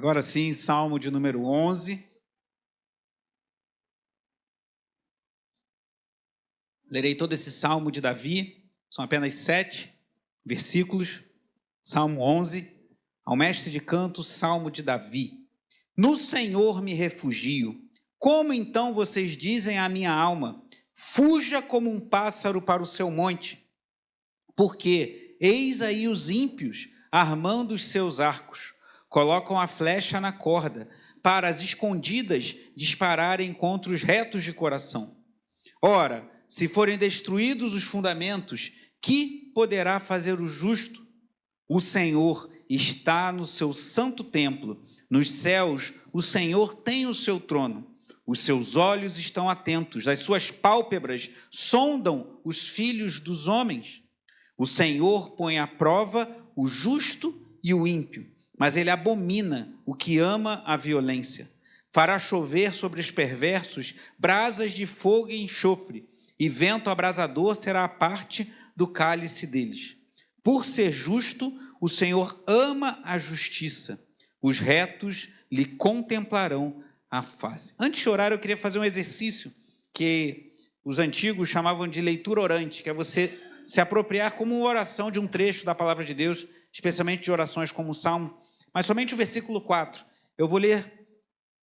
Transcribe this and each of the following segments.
Agora sim, Salmo de número 11. Lerei todo esse Salmo de Davi, são apenas 7 versículos. Salmo 11, ao mestre de canto, Salmo de Davi. No Senhor me refugio. Como então vocês dizem à minha alma, fuja como um pássaro para o seu monte? Porque eis aí os ímpios armando os seus arcos, colocam a flecha na corda, para as escondidas dispararem contra os retos de coração. Ora, se forem destruídos os fundamentos, que poderá fazer o justo? O Senhor está no seu santo templo, nos céus o Senhor tem o seu trono. Os seus olhos estão atentos, as suas pálpebras sondam os filhos dos homens. O Senhor põe à prova o justo e o ímpio, mas ele abomina o que ama a violência. Fará chover sobre os perversos brasas de fogo e enxofre, e vento abrasador será a parte do cálice deles. Por ser justo, o Senhor ama a justiça, os retos lhe contemplarão a face. Antes de orar, eu queria fazer um exercício que os antigos chamavam de leitura orante, que é você se apropriar como uma oração de um trecho da palavra de Deus, especialmente de orações como o Salmo, mas somente o versículo 4. Eu vou ler,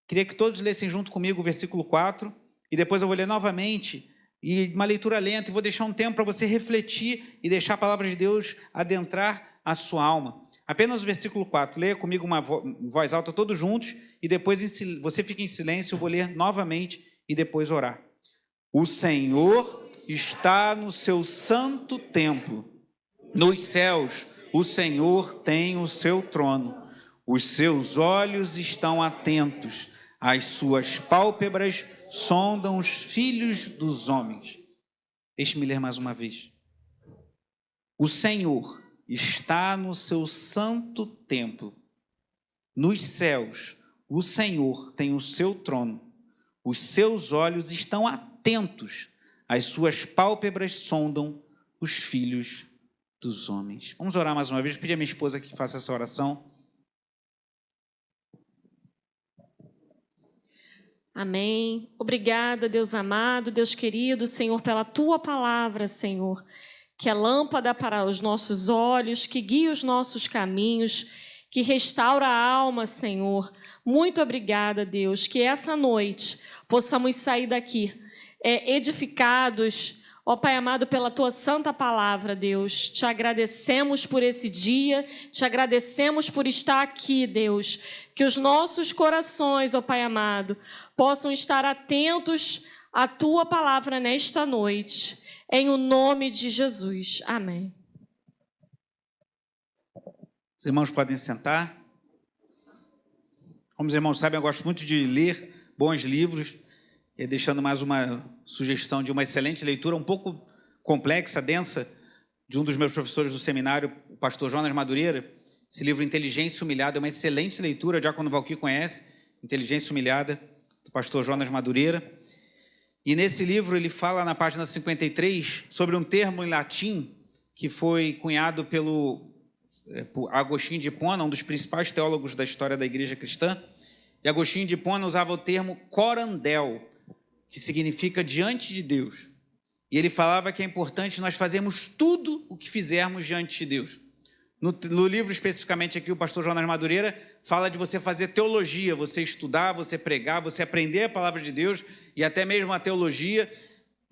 queria que todos lessem junto comigo o versículo 4, e depois eu vou ler novamente, e uma leitura lenta, e vou deixar um tempo para você refletir e deixar a palavra de Deus adentrar a sua alma. Apenas o versículo 4, leia comigo uma voz alta todos juntos, e depois você fica em silêncio, eu vou ler novamente e depois orar. O Senhor está no seu santo templo, nos céus o Senhor tem o seu trono, os seus olhos estão atentos, as suas pálpebras sondam os filhos dos homens. Deixe-me ler mais uma vez. O Senhor está no seu santo templo. Nos céus, o Senhor tem o seu trono. Os seus olhos estão atentos. As suas pálpebras sondam os filhos dos homens. Vamos orar mais uma vez. Pedir a minha esposa que faça essa oração. Amém. Obrigada, Deus amado, Deus querido, Senhor, pela Tua palavra, Senhor, que é lâmpada para os nossos olhos, que guia os nossos caminhos, que restaura a alma, Senhor. Muito obrigada, Deus, que essa noite possamos sair daqui edificados, ó Pai amado, pela Tua santa palavra, Deus. Te agradecemos por esse dia, te agradecemos por estar aqui, Deus. Que os nossos corações, ó Pai amado, possam estar atentos à Tua palavra nesta noite. Em o nome de Jesus. Amém. Os irmãos podem sentar. Como os irmãos sabem, eu gosto muito de ler bons livros, e deixando mais uma sugestão de uma excelente leitura, um pouco complexa, densa, de um dos meus professores do seminário, o pastor Jonas Madureira. Esse livro, Inteligência Humilhada, é uma excelente leitura, o diácono Valquir conhece, Inteligência Humilhada, do pastor Jonas Madureira. E nesse livro ele fala, na página 53, sobre um termo em latim que foi cunhado por Agostinho de Hipona, um dos principais teólogos da história da igreja cristã. E Agostinho de Hipona usava o termo corandel, que significa diante de Deus. E ele falava que é importante nós fazermos tudo o que fizermos diante de Deus. No livro, especificamente aqui, o pastor Jonas Madureira fala de você fazer teologia, você estudar, você pregar, você aprender a palavra de Deus e até mesmo a teologia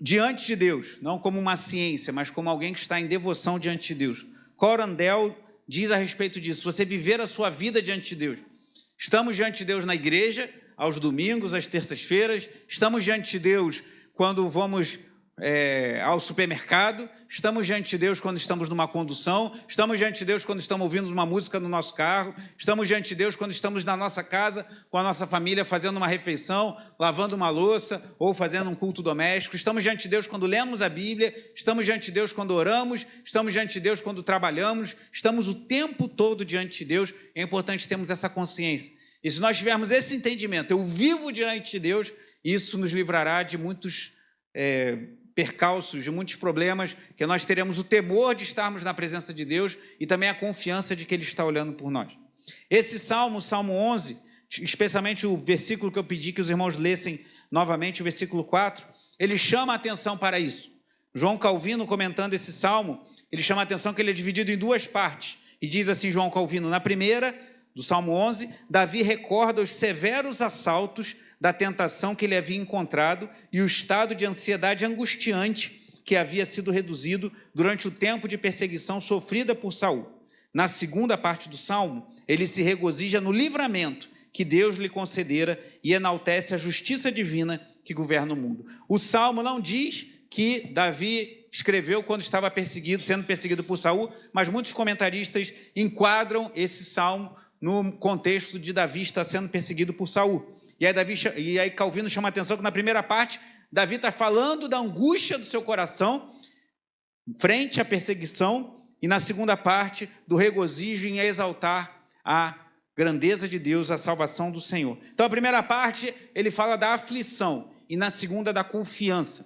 diante de Deus, não como uma ciência, mas como alguém que está em devoção diante de Deus. Corandel diz a respeito disso, você viver a sua vida diante de Deus. Estamos diante de Deus na igreja, aos domingos, às terças-feiras, estamos diante de Deus quando vamos ao supermercado, estamos diante de Deus quando estamos numa condução, estamos diante de Deus quando estamos ouvindo uma música no nosso carro, estamos diante de Deus quando estamos na nossa casa, com a nossa família, fazendo uma refeição, lavando uma louça ou fazendo um culto doméstico, estamos diante de Deus quando lemos a Bíblia, estamos diante de Deus quando oramos, estamos diante de Deus quando trabalhamos, estamos o tempo todo diante de Deus. É importante termos essa consciência. E se nós tivermos esse entendimento, eu vivo diante de Deus, isso nos livrará de muitos percalços, de muitos problemas, que nós teremos o temor de estarmos na presença de Deus e também a confiança de que Ele está olhando por nós. Esse salmo, Salmo 11, especialmente o versículo que eu pedi que os irmãos lessem novamente, o versículo 4, ele chama a atenção para isso. João Calvino, comentando esse salmo, ele chama a atenção que ele é dividido em duas partes. E diz assim, João Calvino, na primeira, do Salmo 11, Davi recorda os severos assaltos da tentação que ele havia encontrado e o estado de ansiedade angustiante que havia sido reduzido durante o tempo de perseguição sofrida por Saul. Na segunda parte do Salmo, ele se regozija no livramento que Deus lhe concedera e enaltece a justiça divina que governa o mundo. O Salmo não diz que Davi escreveu quando estava sendo perseguido por Saul, mas muitos comentaristas enquadram esse Salmo no contexto de Davi estar sendo perseguido por Saul. E aí Calvino chama a atenção que na primeira parte, Davi está falando da angústia do seu coração frente à perseguição, e na segunda parte, do regozijo em exaltar a grandeza de Deus, a salvação do Senhor. Então, a primeira parte, ele fala da aflição, e na segunda, da confiança.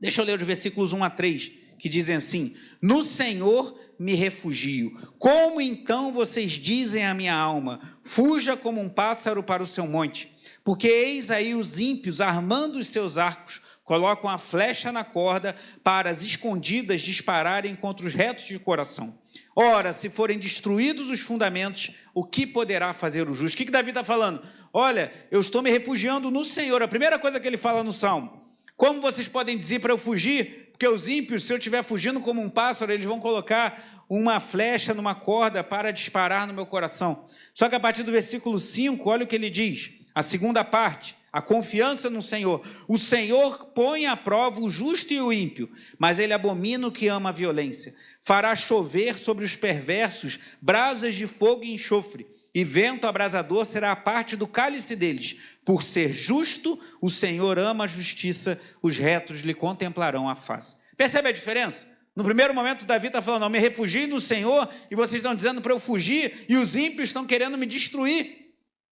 Deixa eu ler os versículos 1 a 3, que dizem assim: no Senhor me refugio. Como então vocês dizem à minha alma, fuja como um pássaro para o seu monte? Porque eis aí os ímpios, armando os seus arcos, colocam a flecha na corda para as escondidas dispararem contra os retos de coração. Ora, se forem destruídos os fundamentos, o que poderá fazer o justo? O que Davi está falando? Olha, eu estou me refugiando no Senhor. A primeira coisa que ele fala no Salmo. Como vocês podem dizer para eu fugir? Porque os ímpios, se eu estiver fugindo como um pássaro, eles vão colocar uma flecha numa corda para disparar no meu coração. Só que a partir do versículo 5, olha o que ele diz. A segunda parte, a confiança no Senhor. O Senhor põe à prova o justo e o ímpio, mas ele abomina o que ama a violência. Fará chover sobre os perversos brasas de fogo e enxofre, e vento abrasador será a parte do cálice deles. Por ser justo, o Senhor ama a justiça, os retos lhe contemplarão a face. Percebe a diferença? No primeiro momento, Davi está falando, eu me refugio no Senhor, e vocês estão dizendo para eu fugir, e os ímpios estão querendo me destruir.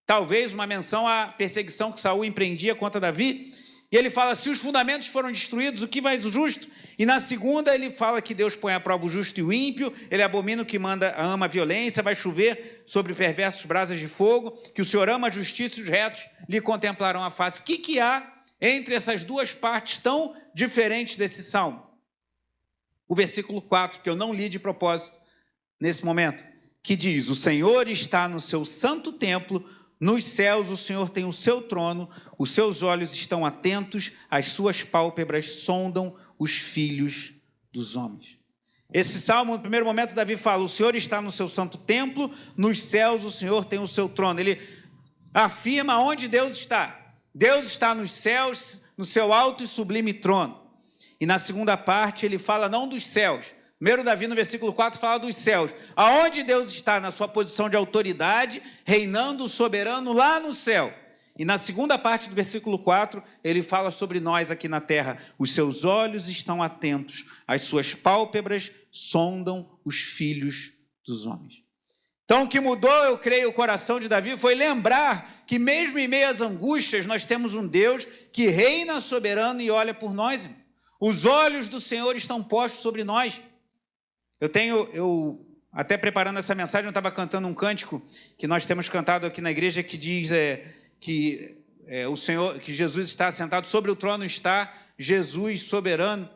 Talvez uma menção à perseguição que Saul empreendia contra Davi. E ele fala, se os fundamentos foram destruídos, o que vai o justo? E na segunda ele fala que Deus põe à prova o justo e o ímpio, ele abomina o que ama a violência, vai chover sobre perversos brasas de fogo, que o Senhor ama a justiça e os retos lhe contemplarão a face. O que há entre essas duas partes tão diferentes desse salmo? O versículo 4, que eu não li de propósito nesse momento, que diz, o Senhor está no seu santo templo, nos céus o Senhor tem o seu trono, os seus olhos estão atentos, as suas pálpebras sondam os filhos dos homens. Esse salmo, no primeiro momento, Davi fala, o Senhor está no seu santo templo, nos céus o Senhor tem o seu trono. Ele afirma onde Deus está. Deus está nos céus, no seu alto e sublime trono. E na segunda parte ele fala não dos céus. Primeiro Davi, no versículo 4, fala dos céus. Aonde Deus está na sua posição de autoridade, reinando soberano lá no céu. E na segunda parte do versículo 4, ele fala sobre nós aqui na terra. Os seus olhos estão atentos, as suas pálpebras sondam os filhos dos homens. Então, o que mudou, eu creio, o coração de Davi foi lembrar que mesmo em meio às angústias, nós temos um Deus que reina soberano e olha por nós. Irmão. Os olhos do Senhor estão postos sobre nós. Eu até preparando essa mensagem, eu estava cantando um cântico que nós temos cantado aqui na igreja, que diz o Senhor, que Jesus está sentado sobre o trono, está Jesus soberano,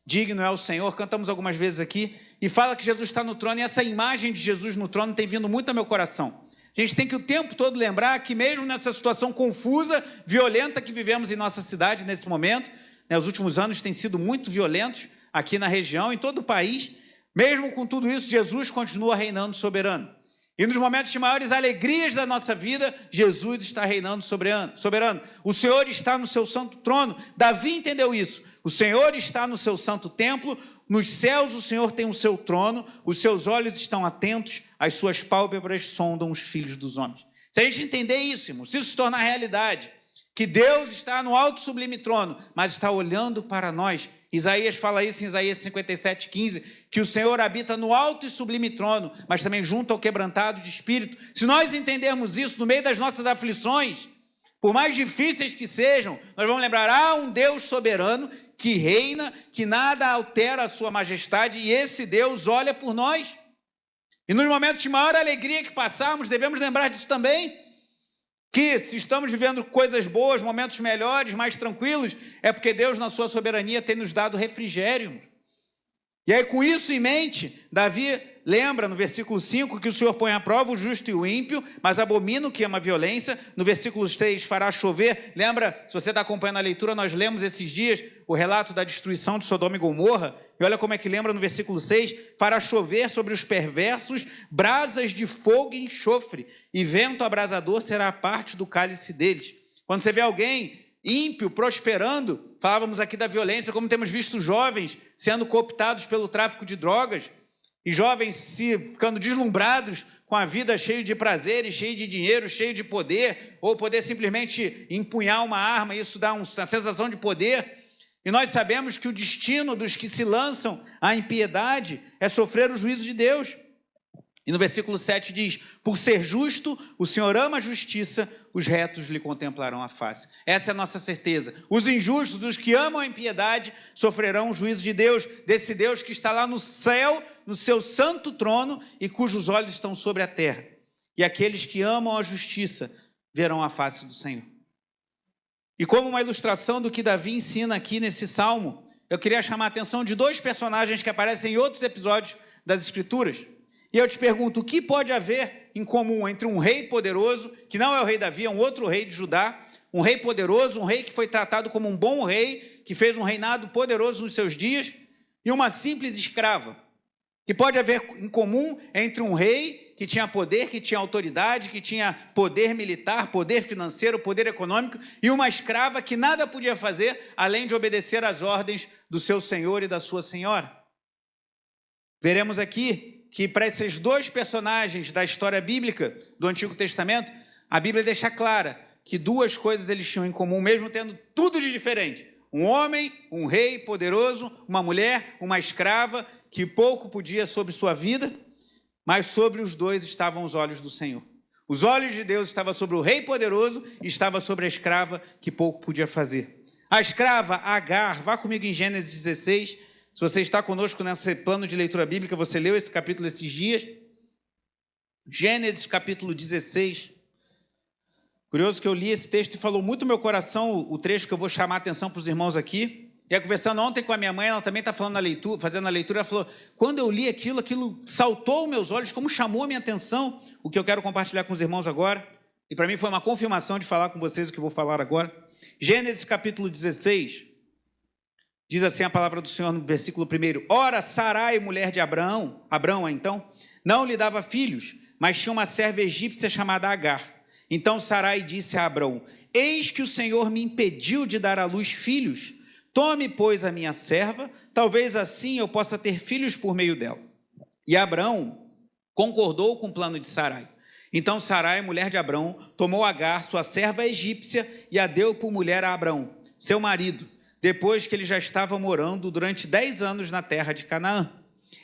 digno é o Senhor. Cantamos algumas vezes aqui e fala que Jesus está no trono, e essa imagem de Jesus no trono tem vindo muito ao meu coração. A gente tem que o tempo todo lembrar que mesmo nessa situação confusa, violenta que vivemos em nossa cidade nesse momento, né, os últimos anos têm sido muito violentos aqui na região, em todo o país. Mesmo com tudo isso, Jesus continua reinando soberano. E nos momentos de maiores alegrias da nossa vida, Jesus está reinando soberano. O Senhor está no seu santo trono. Davi entendeu isso. O Senhor está no seu santo templo. Nos céus o Senhor tem o seu trono. Os seus olhos estão atentos. As suas pálpebras sondam os filhos dos homens. Se a gente entender isso, irmão, se isso se tornar realidade, que Deus está no alto e sublime trono, mas está olhando para nós. Isaías fala isso em Isaías 57:15, que o Senhor habita no alto e sublime trono, mas também junto ao quebrantado de espírito. Se nós entendermos isso no meio das nossas aflições, por mais difíceis que sejam, nós vamos lembrar, há um Deus soberano que reina, que nada altera a sua majestade, e esse Deus olha por nós. E nos momentos de maior alegria que passarmos, devemos lembrar disso também, que se estamos vivendo coisas boas, momentos melhores, mais tranquilos, é porque Deus, na sua soberania, tem nos dado refrigério. E aí, com isso em mente, Davi lembra no versículo 5 que o Senhor põe à prova o justo e o ímpio, mas abomina o que ama a violência. No versículo 6, fará chover. Lembra, se você está acompanhando a leitura, nós lemos esses dias o relato da destruição de Sodoma e Gomorra. E olha como é que lembra no versículo 6, fará chover sobre os perversos brasas de fogo e enxofre, e vento abrasador será a parte do cálice deles. Quando você vê alguém ímpio prosperando, falávamos aqui da violência, como temos visto jovens sendo cooptados pelo tráfico de drogas, e jovens ficando deslumbrados com a vida cheio de prazeres, cheio de dinheiro, cheio de poder, ou poder simplesmente empunhar uma arma, isso dá uma sensação de poder. E nós sabemos que o destino dos que se lançam à impiedade é sofrer o juízo de Deus. E no versículo 7 diz, por ser justo, o Senhor ama a justiça, os retos lhe contemplarão a face. Essa é a nossa certeza. Os injustos, os que amam a impiedade, sofrerão o juízo de Deus, desse Deus que está lá no céu, no seu santo trono, e cujos olhos estão sobre a terra. E aqueles que amam a justiça verão a face do Senhor. E como uma ilustração do que Davi ensina aqui nesse salmo, eu queria chamar a atenção de dois personagens que aparecem em outros episódios das Escrituras. E eu te pergunto, o que pode haver em comum entre um rei poderoso, que não é o rei Davi, é um outro rei de Judá, um rei poderoso, um rei que foi tratado como um bom rei, que fez um reinado poderoso nos seus dias, e uma simples escrava? Que pode haver em comum entre um rei que tinha poder, que tinha autoridade, que tinha poder militar, poder financeiro, poder econômico, e uma escrava que nada podia fazer, além de obedecer às ordens do seu senhor e da sua senhora? Veremos aqui que para esses dois personagens da história bíblica do Antigo Testamento, a Bíblia deixa clara que duas coisas eles tinham em comum, mesmo tendo tudo de diferente. Um homem, um rei poderoso, uma mulher, uma escrava, que pouco podia sobre sua vida, mas sobre os dois estavam os olhos do Senhor. Os olhos de Deus estavam sobre o rei poderoso e estava sobre a escrava, que pouco podia fazer. A escrava, Agar, vá comigo em Gênesis 16, se você está conosco nesse plano de leitura bíblica, você leu esse capítulo esses dias. Gênesis capítulo 16. Curioso que eu li esse texto e falou muito no meu coração o trecho que eu vou chamar a atenção para os irmãos aqui. E conversando ontem com a minha mãe, ela também está falando na leitura, fazendo a leitura, ela falou, quando eu li aquilo saltou aos meus olhos, como chamou a minha atenção, o que eu quero compartilhar com os irmãos agora. E para mim foi uma confirmação de falar com vocês o que eu vou falar agora. Gênesis capítulo 16. Diz assim a palavra do Senhor no versículo 1. Ora, Sarai, mulher de Abrão, então, não lhe dava filhos, mas tinha uma serva egípcia chamada Agar. Então Sarai disse a Abrão, eis que o Senhor me impediu de dar à luz filhos. Tome, pois, a minha serva, talvez assim eu possa ter filhos por meio dela. E Abrão concordou com o plano de Sarai. Então Sarai, mulher de Abrão, tomou Agar, sua serva egípcia, e a deu por mulher a Abrão, seu marido, depois que ele já estava morando durante 10 anos na terra de Canaã.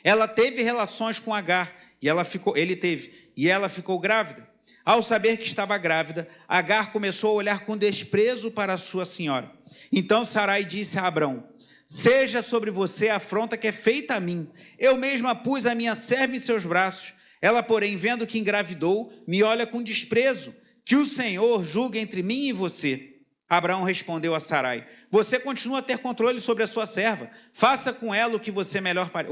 Ela teve relações com Agar, e ela ficou grávida. Ao saber que estava grávida, Agar começou a olhar com desprezo para a sua senhora. Então Sarai disse a Abrão, seja sobre você a afronta que é feita a mim. Eu mesma pus a minha serva em seus braços. Ela, porém, vendo que engravidou, me olha com desprezo. Que o Senhor julgue entre mim e você. Abraão respondeu a Sarai, você continua a ter controle sobre a sua serva, faça com ela o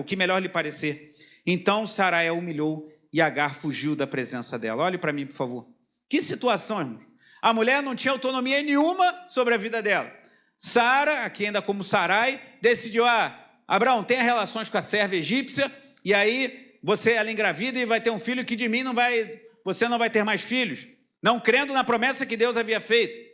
que melhor lhe parecer. Então Sarai a humilhou e Agar fugiu da presença dela. Olhe para mim, por favor. Que situação, irmão. A mulher não tinha autonomia nenhuma sobre a vida dela. Sara, aqui ainda como Sarai, decidiu, Abraão, tenha relações com a serva egípcia, e aí ela engravida e vai ter um filho que de mim você não vai ter mais filhos, não crendo na promessa que Deus havia feito.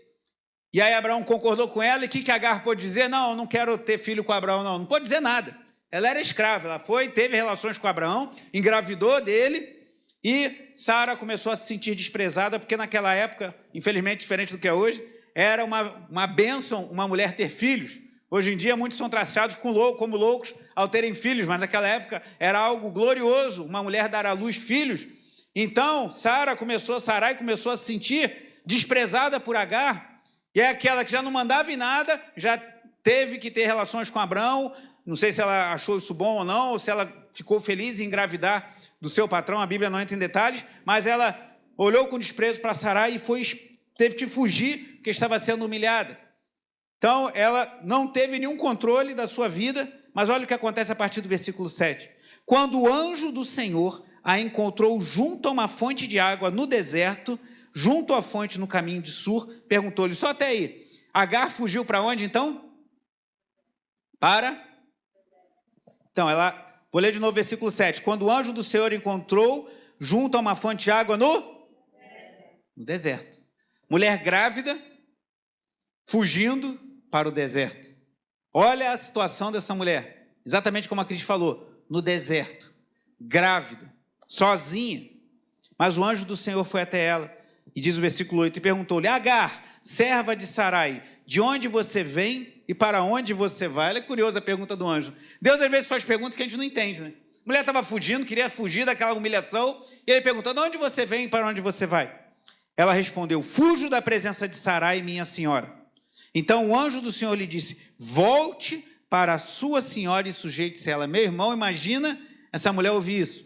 E aí Abraão concordou com ela, e o que Agar pôde dizer? Não, eu não quero ter filho com Abraão, não pôde dizer nada. Ela era escrava, ela teve relações com Abraão, engravidou dele, e Sara começou a se sentir desprezada, porque naquela época, infelizmente diferente do que é hoje, era uma bênção uma mulher ter filhos. Hoje em dia muitos são traçados como loucos ao terem filhos, mas naquela época era algo glorioso, uma mulher dar à luz filhos. Então Sarai começou a se sentir desprezada por Agar, e é aquela que já não mandava em nada, já teve que ter relações com Abraão. Não sei se ela achou isso bom ou não, ou se ela ficou feliz em engravidar do seu patrão, a Bíblia não entra em detalhes, mas ela olhou com desprezo para Sarai e teve que fugir, porque estava sendo humilhada. Então, ela não teve nenhum controle da sua vida, mas olha o que acontece a partir do versículo 7. Quando o anjo do Senhor a encontrou junto a uma fonte de água no deserto, junto à fonte no caminho de Sur, perguntou-lhe, só até aí, Agar fugiu para onde então? Então, vou ler de novo o versículo 7. Quando o anjo do Senhor encontrou junto a uma fonte de água no deserto. Mulher grávida, fugindo para o deserto. Olha a situação dessa mulher, exatamente como a Cris falou, no deserto, grávida, sozinha. Mas o anjo do Senhor foi até ela, e diz o versículo 8, e perguntou-lhe, Agar, serva de Sarai, de onde você vem e para onde você vai? Olha que curiosa a pergunta do anjo. Deus às vezes faz perguntas que a gente não entende, né? A mulher estava fugindo, queria fugir daquela humilhação, e ele perguntou, de onde você vem e para onde você vai? Ela respondeu, fujo da presença de Sarai, minha senhora. Então o anjo do Senhor lhe disse, volte para a sua senhora e sujeite-se a ela. Meu irmão, imagina essa mulher ouvir isso.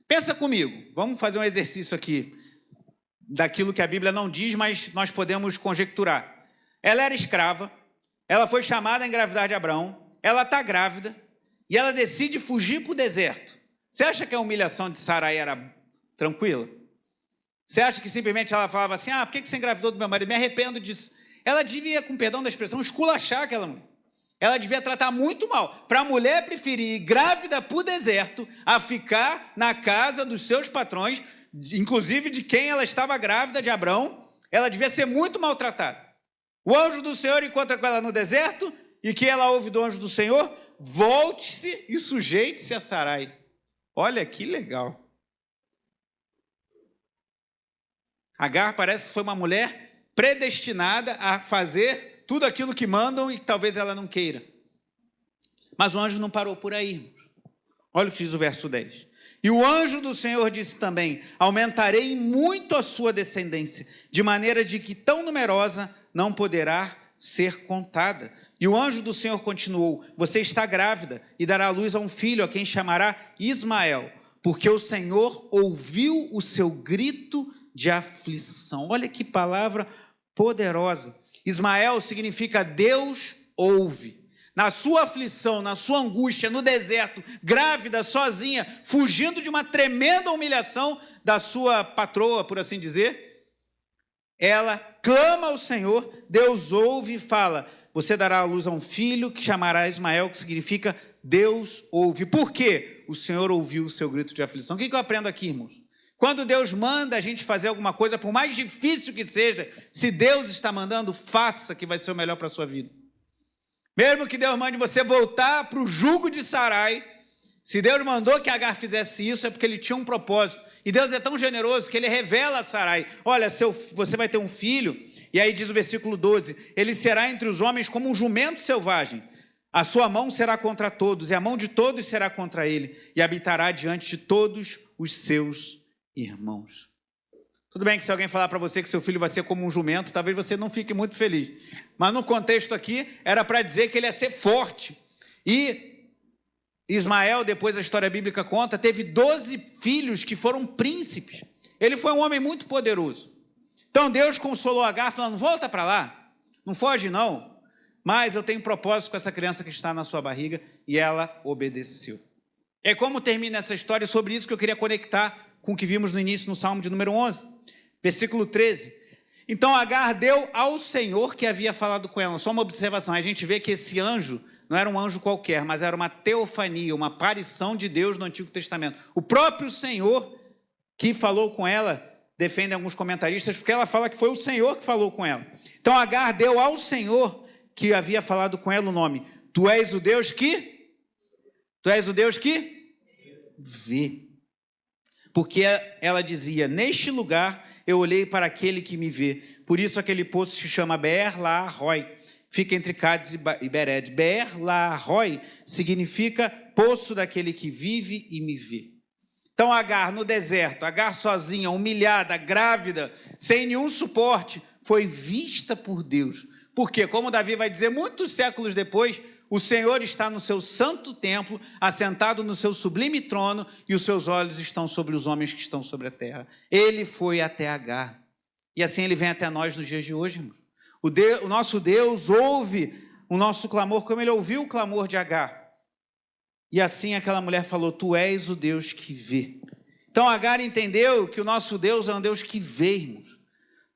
Pensa comigo, vamos fazer um exercício aqui, daquilo que a Bíblia não diz, mas nós podemos conjecturar. Ela era escrava, ela foi chamada a engravidar de Abraão, ela está grávida, e ela decide fugir para o deserto. Você acha que a humilhação de Sarai era tranquila? Você acha que simplesmente ela falava assim, por que você engravidou do meu marido? Me arrependo disso. Ela devia, com perdão da expressão, esculachar aquela mulher. Ela devia tratar muito mal. Para a mulher preferir ir grávida para o deserto, a ficar na casa dos seus patrões, inclusive de quem ela estava grávida, de Abraão, ela devia ser muito maltratada. O anjo do Senhor encontra com ela no deserto, e que ela ouve do anjo do Senhor, volte-se e sujeite-se a Sarai. Olha que legal. Agar parece que foi uma mulher predestinada a fazer tudo aquilo que mandam e que talvez ela não queira. Mas o anjo não parou por aí. Olha o que diz o verso 10. E o anjo do Senhor disse também, aumentarei muito a sua descendência, de maneira de que tão numerosa não poderá ser contada. E o anjo do Senhor continuou, você está grávida e dará à luz a um filho, a quem chamará Ismael, porque o Senhor ouviu o seu grito de aflição. Olha que palavra poderosa. Ismael significa Deus ouve. Na sua aflição, na sua angústia, no deserto, grávida, sozinha, fugindo de uma tremenda humilhação da sua patroa, por assim dizer, ela clama ao Senhor, Deus ouve e fala, você dará à luz a um filho que chamará Ismael, que significa Deus ouve. Por quê? O Senhor ouviu o seu grito de aflição. O que eu aprendo aqui, irmãos? Quando Deus manda a gente fazer alguma coisa, por mais difícil que seja, se Deus está mandando, faça, que vai ser o melhor para a sua vida. Mesmo que Deus mande você voltar para o jugo de Sarai, se Deus mandou que Agar fizesse isso, é porque ele tinha um propósito. E Deus é tão generoso que ele revela a Sarai, olha, você vai ter um filho, e aí diz o versículo 12, ele será entre os homens como um jumento selvagem, a sua mão será contra todos, e a mão de todos será contra ele, e habitará diante de todos os seus irmãos. Tudo bem que se alguém falar para você que seu filho vai ser como um jumento, talvez você não fique muito feliz. Mas no contexto aqui, era para dizer que ele ia ser forte. E Ismael, depois a história bíblica conta, teve 12 filhos que foram príncipes. Ele foi um homem muito poderoso. Então Deus consolou Agar, falando, volta para lá, não foge não. Mas eu tenho um propósito com essa criança que está na sua barriga, e ela obedeceu. É como termina essa história, sobre isso que eu queria conectar com o que vimos no início, no Salmo de número 11, versículo 13. Então Agar deu ao Senhor que havia falado com ela. Só uma observação, a gente vê que esse anjo não era um anjo qualquer, mas era uma teofania, uma aparição de Deus no Antigo Testamento. O próprio Senhor que falou com ela, defendem alguns comentaristas, porque ela fala que foi o Senhor que falou com ela. Então Agar deu ao Senhor que havia falado com ela o nome. Tu és o Deus que vê. Porque ela dizia, neste lugar eu olhei para aquele que me vê. Por isso aquele poço se chama Beer-Lahai. Fica entre Cádiz e Bered. Beer-Lahai significa poço daquele que vive e me vê. Então Agar no deserto, Agar sozinha, humilhada, grávida, sem nenhum suporte, foi vista por Deus. Porque, como Davi vai dizer, muitos séculos depois, o Senhor está no seu santo templo, assentado no seu sublime trono, e os seus olhos estão sobre os homens que estão sobre a terra. Ele foi até Agar. E assim ele vem até nós nos dias de hoje, irmão. O nosso Deus ouve o nosso clamor, como ele ouviu o clamor de Agar. E assim aquela mulher falou: tu és o Deus que vê. Então Agar entendeu que o nosso Deus é um Deus que vê, irmãos.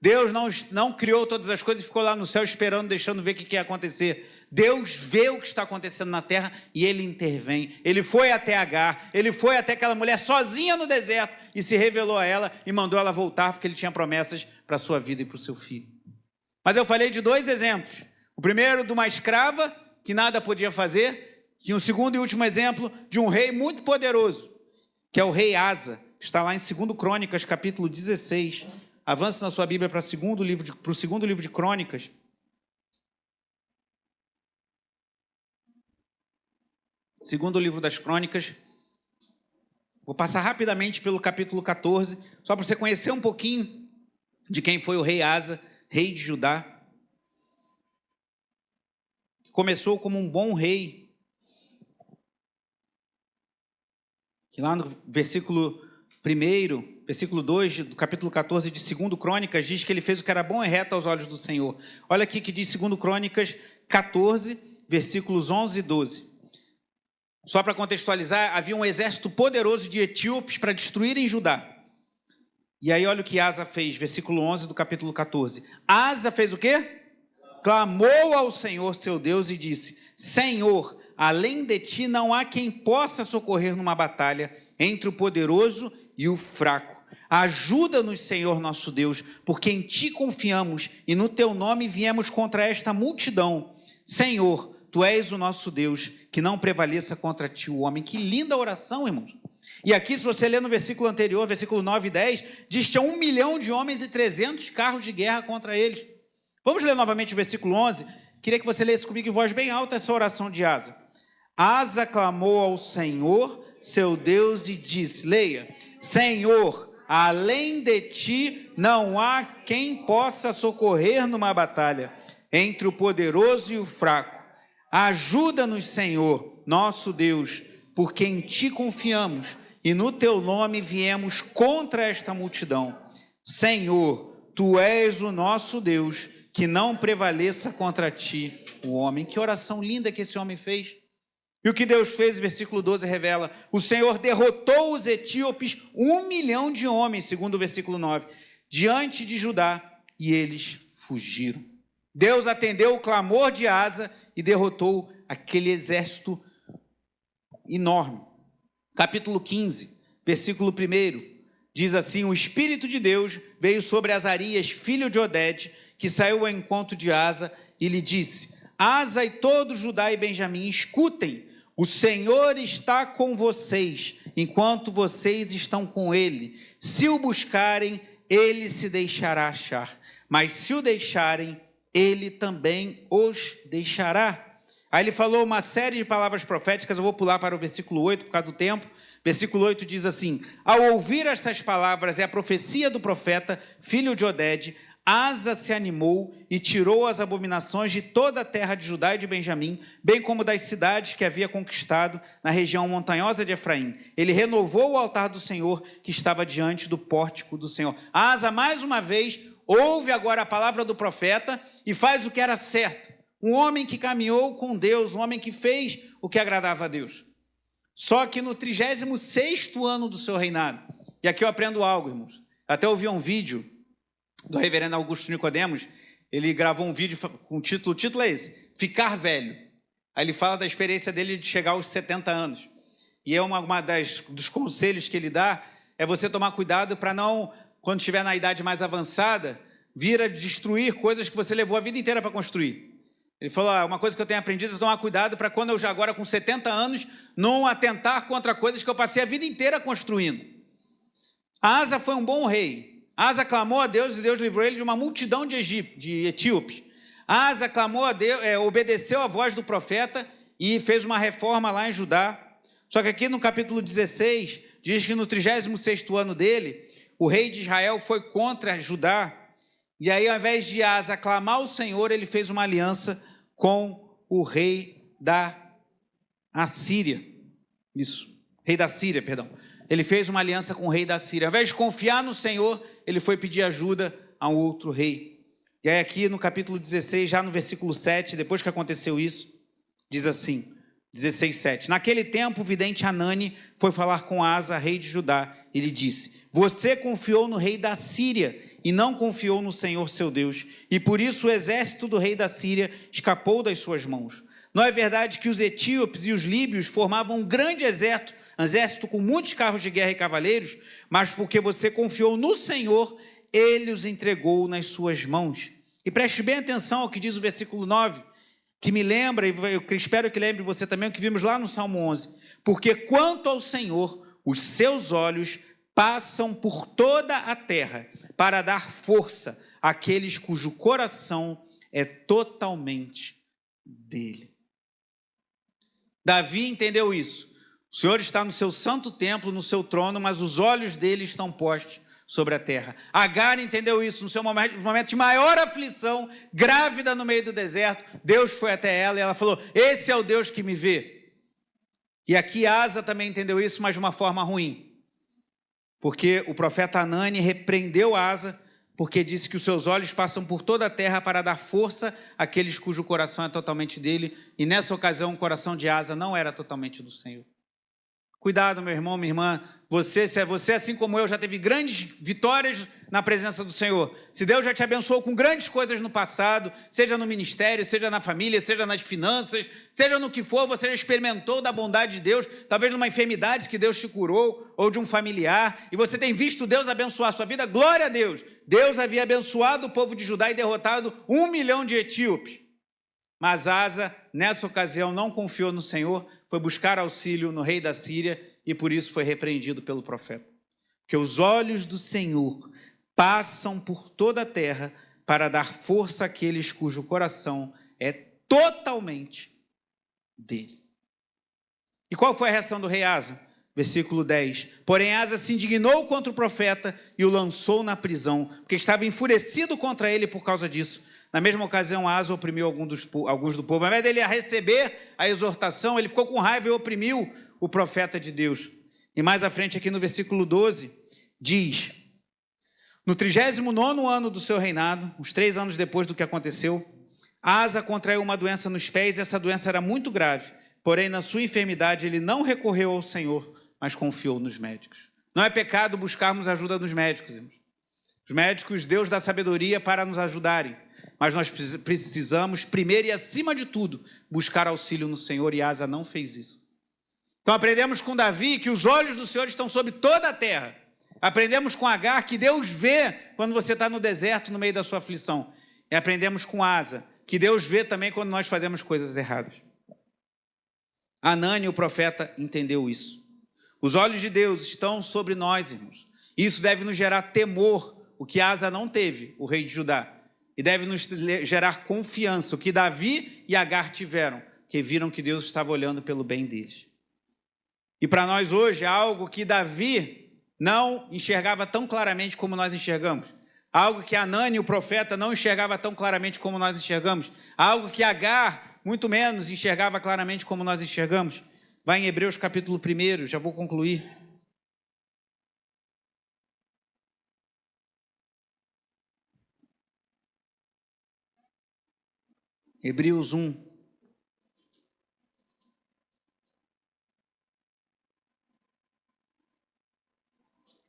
Deus não criou todas as coisas e ficou lá no céu esperando, deixando ver o que ia acontecer. Deus vê o que está acontecendo na terra e ele intervém. Ele foi até Agar, ele foi até aquela mulher sozinha no deserto e se revelou a ela e mandou ela voltar, porque ele tinha promessas para a sua vida e para o seu filho. Mas eu falei de 2 exemplos. O primeiro de uma escrava que nada podia fazer, e um segundo e último exemplo de um rei muito poderoso, que é o rei Asa, que está lá em 2 Crônicas, capítulo 16. Avance na sua Bíblia para o segundo livro de Crônicas. Segundo livro das Crônicas. Vou passar rapidamente pelo capítulo 14, só para você conhecer um pouquinho de quem foi o rei Asa, rei de Judá. Começou como um bom rei. Que lá no versículo 1, versículo 2 do capítulo 14 de 2 Crônicas, diz que ele fez o que era bom e reto aos olhos do Senhor. Olha aqui que diz 2 Crônicas 14, versículos 11 e 12. Só para contextualizar, havia um exército poderoso de etíopes para destruírem Judá. E aí olha o que Asa fez, versículo 11 do capítulo 14. Asa fez o quê? Clamou ao Senhor seu Deus e disse: Senhor, além de ti não há quem possa socorrer numa batalha entre o poderoso e o fraco. Ajuda-nos, Senhor nosso Deus, porque em ti confiamos e no teu nome viemos contra esta multidão. Senhor, tu és o nosso Deus, que não prevaleça contra ti o homem. Que linda oração, irmãos. E aqui, se você ler no versículo anterior, versículo 9 e 10, diz que tinha 1 milhão de homens e 300 carros de guerra contra eles. Vamos ler novamente o versículo 11? Queria que você lesse comigo em voz bem alta essa oração de Asa. Asa clamou ao Senhor, seu Deus, e disse, leia, Senhor, além de ti não há quem possa socorrer numa batalha entre o poderoso e o fraco. Ajuda-nos, Senhor, nosso Deus, porque em ti confiamos e no teu nome viemos contra esta multidão. Senhor, tu és o nosso Deus, que não prevaleça contra ti o homem. Que oração linda que esse homem fez. E o que Deus fez, versículo 12 revela, o Senhor derrotou os etíopes, 1 milhão de homens, segundo o versículo 9, diante de Judá, e eles fugiram. Deus atendeu o clamor de Asa e derrotou aquele exército enorme. Capítulo 15, versículo 1, diz assim, o Espírito de Deus veio sobre Azarias, filho de Oded, que saiu ao encontro de Asa, e lhe disse, Asa e todo Judá e Benjamim, escutem, o Senhor está com vocês, enquanto vocês estão com ele. Se o buscarem, ele se deixará achar, mas se o deixarem, ele também os deixará. Aí ele falou uma série de palavras proféticas, eu vou pular para o versículo 8 por causa do tempo. Versículo 8 diz assim, ao ouvir estas palavras e a profecia do profeta, filho de Oded, Asa se animou e tirou as abominações de toda a terra de Judá e de Benjamim, bem como das cidades que havia conquistado na região montanhosa de Efraim. Ele renovou o altar do Senhor que estava diante do pórtico do Senhor. Asa, mais uma vez, ouve agora a palavra do profeta e faz o que era certo. Um homem que caminhou com Deus, um homem que fez o que agradava a Deus. Só que no 36º ano do seu reinado, e aqui eu aprendo algo, irmãos. Até ouvi um vídeo do reverendo Augusto Nicodemos, ele gravou um vídeo com o título é esse, Ficar Velho. Aí ele fala da experiência dele de chegar aos 70 anos. E dos conselhos que ele dá é você tomar cuidado para não, quando estiver na idade mais avançada, vir a destruir coisas que você levou a vida inteira para construir. Ele falou, uma coisa que eu tenho aprendido é tomar cuidado para quando eu já agora com 70 anos, não atentar contra coisas que eu passei a vida inteira construindo. Asa foi um bom rei. Asa clamou a Deus e Deus livrou ele de uma multidão de etíopes. Asa clamou a Deus, obedeceu a voz do profeta e fez uma reforma lá em Judá. Só que aqui no capítulo 16, diz que no 36º ano dele, o rei de Israel foi contra Judá. E aí, ao invés de Asa clamar ao Senhor, ele fez uma aliança com o rei da Assíria. Isso, rei da Síria, perdão. Ele fez uma aliança com o rei da Síria. Ao invés de confiar no Senhor, ele foi pedir ajuda a um outro rei. E aí aqui no capítulo 16, já no versículo 7, depois que aconteceu isso, diz assim, 16:7. Naquele tempo, o vidente Hanani foi falar com Asa, rei de Judá, e lhe disse: você confiou no rei da Síria e não confiou no Senhor seu Deus, e por isso o exército do rei da Síria escapou das suas mãos. Não é verdade que os etíopes e os líbios formavam um grande exército com muitos carros de guerra e cavaleiros, mas porque você confiou no Senhor, ele os entregou nas suas mãos. E preste bem atenção ao que diz o versículo 9, que me lembra, e eu espero que lembre você também, o que vimos lá no Salmo 11. Porque quanto ao Senhor, os seus olhos passam por toda a terra para dar força àqueles cujo coração é totalmente dele. Davi entendeu isso. O Senhor está no seu santo templo, no seu trono, mas os olhos dele estão postos sobre a terra. Agar entendeu isso no seu momento de maior aflição, grávida no meio do deserto. Deus foi até ela e ela falou: esse é o Deus que me vê. E aqui Asa também entendeu isso, mas de uma forma ruim. Porque o profeta Hanani repreendeu Asa, porque disse que os seus olhos passam por toda a terra para dar força àqueles cujo coração é totalmente dele. E nessa ocasião o coração de Asa não era totalmente do Senhor. Cuidado, meu irmão, minha irmã, você, assim como eu, já teve grandes vitórias na presença do Senhor. Se Deus já te abençoou com grandes coisas no passado, seja no ministério, seja na família, seja nas finanças, seja no que for, você já experimentou da bondade de Deus, talvez numa enfermidade que Deus te curou, ou de um familiar, e você tem visto Deus abençoar a sua vida, glória a Deus. Deus havia abençoado o povo de Judá e derrotado 1 milhão de etíopes. Mas Asa, nessa ocasião, não confiou no Senhor, foi buscar auxílio no rei da Síria e por isso foi repreendido pelo profeta. Porque os olhos do Senhor passam por toda a terra para dar força àqueles cujo coração é totalmente dele. E qual foi a reação do rei Asa? Versículo 10. Porém Asa se indignou contra o profeta e o lançou na prisão, porque estava enfurecido contra ele por causa disso. Na mesma ocasião, Asa oprimiu alguns do povo. Ao invés dele receber a exortação, ele ficou com raiva e oprimiu o profeta de Deus. E mais à frente, aqui no versículo 12, diz: no 39º ano do seu reinado, uns 3 anos depois do que aconteceu, Asa contraiu uma doença nos pés, e essa doença era muito grave. Porém, na sua enfermidade, ele não recorreu ao Senhor, mas confiou nos médicos. Não é pecado buscarmos ajuda nos médicos, irmãos. Os médicos, Deus dá sabedoria para nos ajudarem. Mas nós precisamos, primeiro e acima de tudo, buscar auxílio no Senhor, e Asa não fez isso. Então aprendemos com Davi que os olhos do Senhor estão sobre toda a terra. Aprendemos com Agar que Deus vê quando você está no deserto, no meio da sua aflição. E aprendemos com Asa que Deus vê também quando nós fazemos coisas erradas. Hanani, o profeta, entendeu isso. Os olhos de Deus estão sobre nós, irmãos. Isso deve nos gerar temor, o que Asa não teve, o rei de Judá. E deve nos gerar confiança, o que Davi e Agar tiveram, que viram que Deus estava olhando pelo bem deles. E para nós hoje, algo que Davi não enxergava tão claramente como nós enxergamos. Algo que Hanani, o profeta, não enxergava tão claramente como nós enxergamos. Algo que Agar, muito menos, enxergava claramente como nós enxergamos. Vai em Hebreus capítulo 1, já vou concluir. Hebreus 1.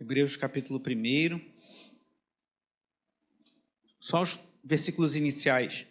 Hebreus capítulo 1. Só os versículos iniciais.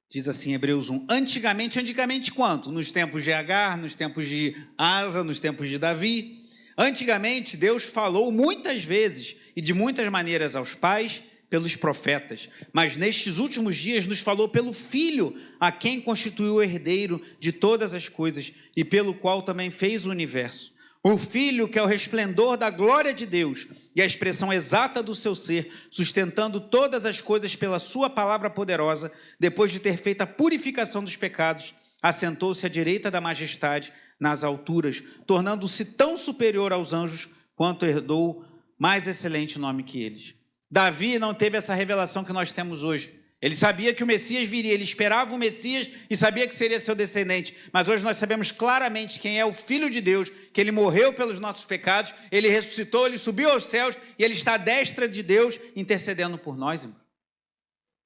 Diz assim, Hebreus 1. Antigamente quanto? Nos tempos de Agar, nos tempos de Asa, nos tempos de Davi. Antigamente, Deus falou muitas vezes e de muitas maneiras aos pais, pelos profetas, mas nestes últimos dias nos falou pelo Filho, a quem constituiu o herdeiro de todas as coisas e pelo qual também fez o universo. O Filho, que é o resplendor da glória de Deus e a expressão exata do seu ser, sustentando todas as coisas pela sua palavra poderosa, depois de ter feito a purificação dos pecados, assentou-se à direita da majestade nas alturas, tornando-se tão superior aos anjos quanto herdou mais excelente nome que eles. Davi não teve essa revelação que nós temos hoje. Ele sabia que o Messias viria, ele esperava o Messias e sabia que seria seu descendente. Mas hoje nós sabemos claramente quem é o Filho de Deus, que ele morreu pelos nossos pecados, ele ressuscitou, ele subiu aos céus e ele está à destra de Deus intercedendo por nós, irmãos.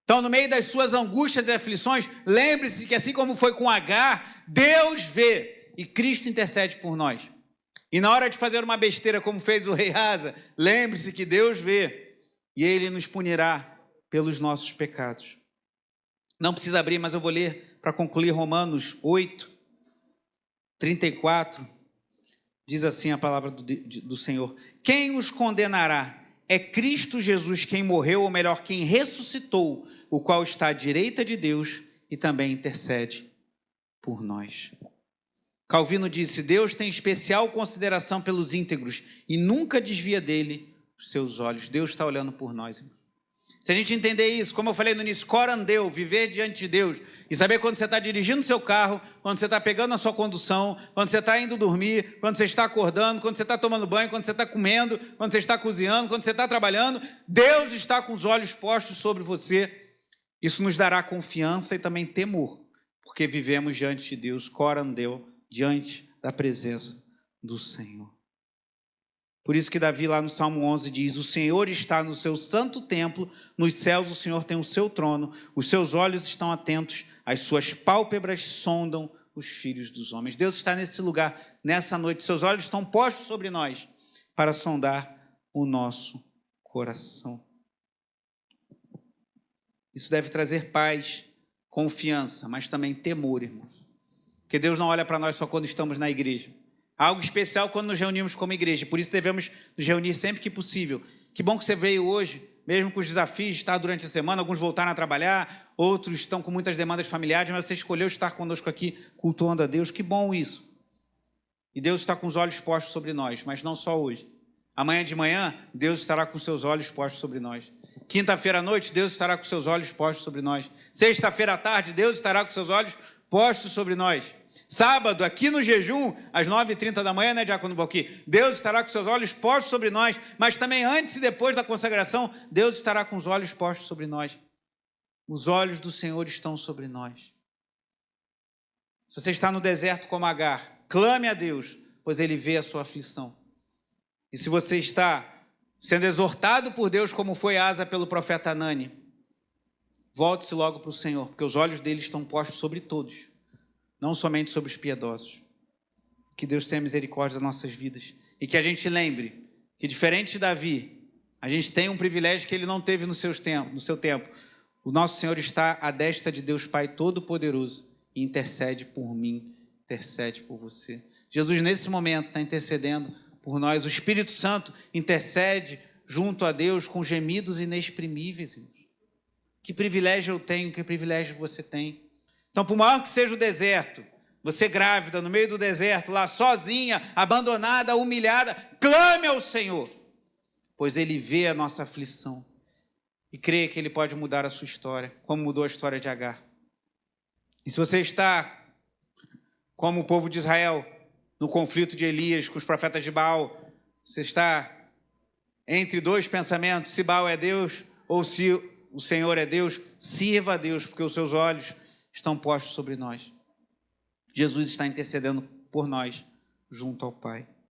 Então, no meio das suas angústias e aflições, lembre-se que assim como foi com Agar, Deus vê e Cristo intercede por nós. E na hora de fazer uma besteira como fez o rei Asa, lembre-se que Deus vê e ele nos punirá pelos nossos pecados. Não precisa abrir, mas eu vou ler para concluir Romanos 8, 34. Diz assim a palavra do Senhor: quem os condenará? É Cristo Jesus quem morreu, ou melhor, quem ressuscitou, o qual está à direita de Deus e também intercede por nós. Calvino disse: Deus tem especial consideração pelos íntegros e nunca desvia dele os seus olhos. Deus está olhando por nós, irmão. Se a gente entender isso, como eu falei no início, corandeu, viver diante de Deus, e saber quando você está dirigindo o seu carro, quando você está pegando a sua condução, quando você está indo dormir, quando você está acordando, quando você está tomando banho, quando você está comendo, quando você está cozinhando, quando você está trabalhando, Deus está com os olhos postos sobre você. Isso nos dará confiança e também temor, porque vivemos diante de Deus, corandeu, diante da presença do Senhor. Por isso que Davi lá no Salmo 11 diz: o Senhor está no seu santo templo, nos céus o Senhor tem o seu trono, os seus olhos estão atentos, as suas pálpebras sondam os filhos dos homens. Deus está nesse lugar, nessa noite, seus olhos estão postos sobre nós para sondar o nosso coração. Isso deve trazer paz, confiança, mas também temor, irmãos. Porque Deus não olha para nós só quando estamos na igreja. Algo especial quando nos reunimos como igreja. Por isso devemos nos reunir sempre que possível. Que bom que você veio hoje, mesmo com os desafios de estar durante a semana. Alguns voltaram a trabalhar, outros estão com muitas demandas familiares, mas você escolheu estar conosco aqui, cultuando a Deus. Que bom isso. E Deus está com os olhos postos sobre nós, mas não só hoje. Amanhã de manhã, Deus estará com seus olhos postos sobre nós. Quinta-feira à noite, Deus estará com seus olhos postos sobre nós. Sexta-feira à tarde, Deus estará com seus olhos postos sobre nós. Sábado, aqui no jejum, às 9h30 da manhã, né, Diácono Balqui? Deus estará com seus olhos postos sobre nós, mas também antes e depois da consagração, Deus estará com os olhos postos sobre nós. Os olhos do Senhor estão sobre nós. Se você está no deserto como Agar, clame a Deus, pois Ele vê a sua aflição. E se você está sendo exortado por Deus, como foi Asa pelo profeta Anani, volte-se logo para o Senhor, porque os olhos dele estão postos sobre todos, não somente sobre os piedosos. Que Deus tenha misericórdia das nossas vidas. E que a gente lembre que, diferente de Davi, a gente tem um privilégio que ele não teve no seu tempo. O nosso Senhor está à destra de Deus Pai Todo-Poderoso e intercede por mim, intercede por você. Jesus, nesse momento, está intercedendo por nós. O Espírito Santo intercede junto a Deus com gemidos inexprimíveis. Que privilégio eu tenho, que privilégio você tem. Então, por maior que seja o deserto, você grávida, no meio do deserto, lá sozinha, abandonada, humilhada, clame ao Senhor, pois Ele vê a nossa aflição e crê que Ele pode mudar a sua história, como mudou a história de Agar. E se você está, como o povo de Israel, no conflito de Elias com os profetas de Baal, você está entre dois pensamentos, se Baal é Deus ou se o Senhor é Deus, sirva a Deus, porque os seus olhos estão postos sobre nós. Jesus está intercedendo por nós junto ao Pai.